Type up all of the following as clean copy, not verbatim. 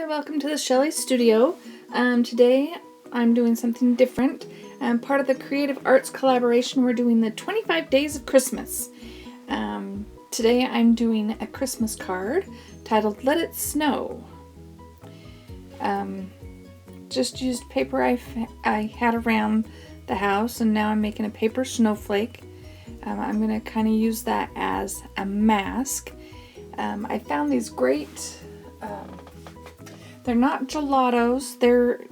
Hi, welcome to the Shelley Studio. Today I'm doing something different. Part of the Creative Arts collaboration, we're doing the 25 Days of Christmas. Today I'm doing a Christmas card titled Let It Snow. Just used paper I had around the house, and now I'm making a paper snowflake. I'm going to kind of use that as a mask. I found these great, they're not gelatos, they're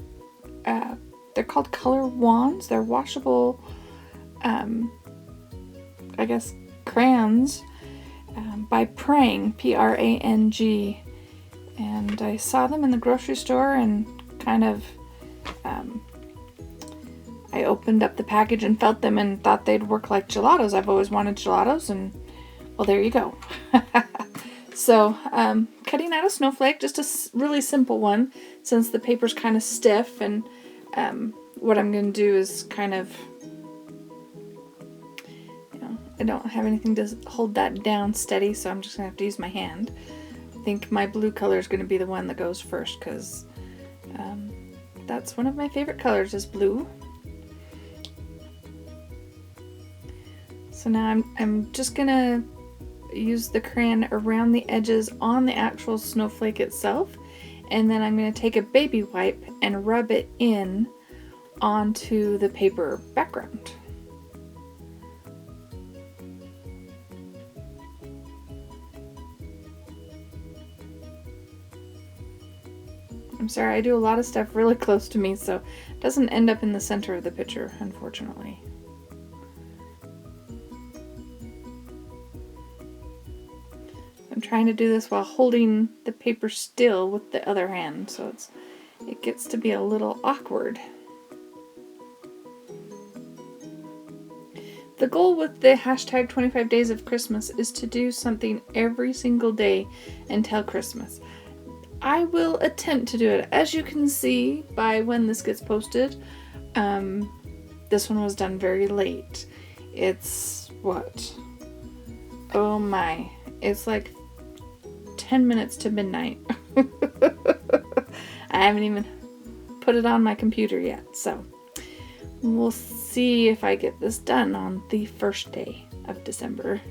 called color wands. They're washable, I guess, crayons by Prang, P-R-A-N-G. And I saw them in the grocery store and kind of, I opened up the package and felt them and thought they'd work like gelatos. I've always wanted gelatos, and well, there you go. So, cutting out a snowflake, just a really simple one, since the paper's kind of stiff, and what I'm going to do is kind of, I don't have anything to hold that down steady, so I'm just going to have to use my hand. I think my blue color is going to be the one that goes first, because that's one of my favorite colors, is blue. So now I'm just going to use the crayon around the edges on the actual snowflake itself, and then I'm going to take a baby wipe and rub it in onto the paper background. I'm sorry, I do a lot of stuff really close to me, so it doesn't end up in the center of the picture, unfortunately. I'm trying to do this while holding the paper still with the other hand, so it gets to be a little awkward. The goal with the hashtag 25 Days of Christmas is to do something every single day until Christmas. I will attempt to do it. As you can see by when this gets posted, this one was done very late. It's what? Oh my. It's like 10 minutes to midnight. I haven't even put it on my computer yet, so we'll see if I get this done on the first day of December.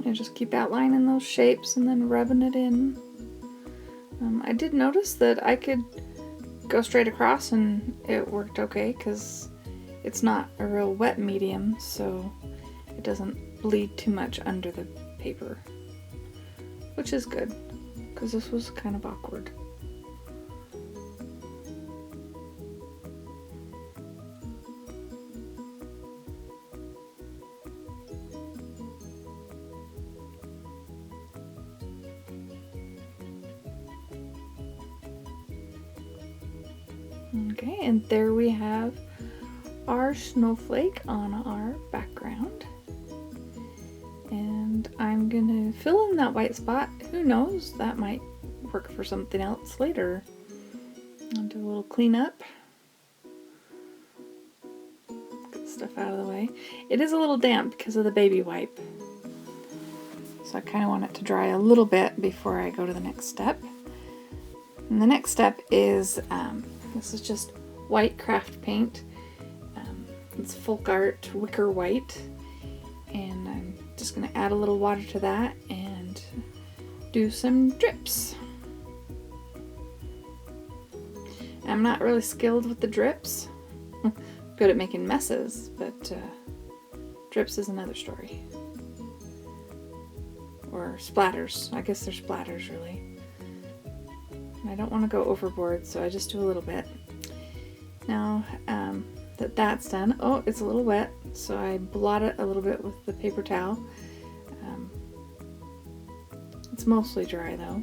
I just keep outlining those shapes and then rubbing it in. I did notice that I could go straight across and it worked okay, because it's not a real wet medium, so it doesn't bleed too much under the paper, which is good, because this was kind of awkward. Okay, and there we have our snowflake on our background. And I'm gonna fill in that white spot. Who knows, that might work for something else later. I'll do a little cleanup. Get stuff out of the way. It is a little damp because of the baby wipe, so I kind of want it to dry a little bit before I go to the next step. And the next step is this is just white craft paint. It's folk art wicker white, and I'm just going to add a little water to that and do some drips. I'm not really skilled with the drips. Good at making messes, but drips is another story. Or splatters. I guess they're splatters, really. I don't want to go overboard, so I just do a little bit. Now that's done, oh, it's a little wet, so I blot it a little bit with the paper towel. It's mostly dry though.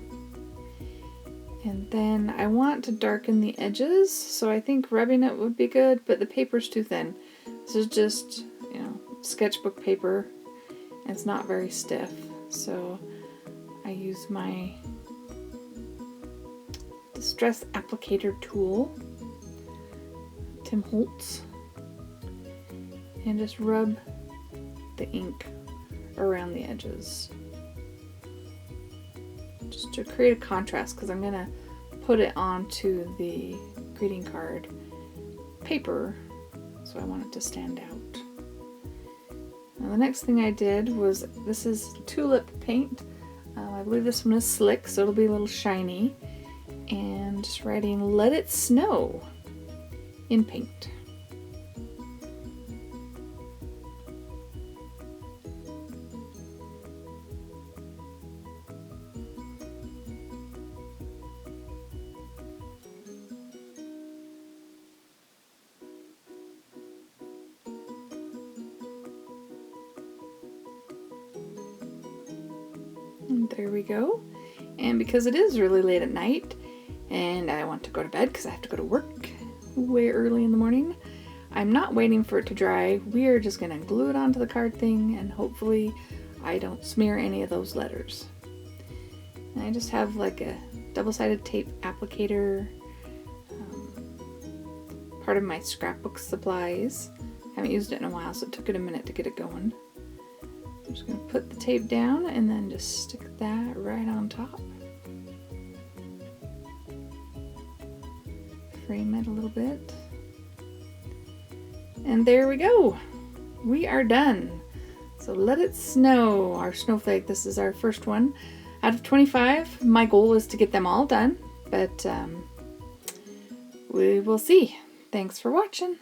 And then I want to darken the edges, so I think rubbing it would be good, but the paper's too thin. This is just, sketchbook paper. It's not very stiff, so I use my Distress Applicator tool, Tim Holtz, and just rub the ink around the edges just to create a contrast, because I'm going to put it onto the greeting card paper, so I want it to stand out. Now the next thing I did was, this is tulip paint. I believe this one is slick, so it'll be a little shiny, and just writing "Let It Snow" in paint. And there we go. And because it is really late at night and I want to go to bed because I have to go to work way early in the morning, I'm not waiting for it to dry. We are just going to glue it onto the card thing, and hopefully I don't smear any of those letters. And I just have like a double-sided tape applicator, part of my scrapbook supplies. I haven't used it in a while, so it took it a minute to get it going. I'm just going to put the tape down and then just stick that right on top. Frame it a little bit. And there we go. We are done. So Let It Snow, our snowflake. This is our first one out of 25. My goal is to get them all done, but we will see. Thanks for watching.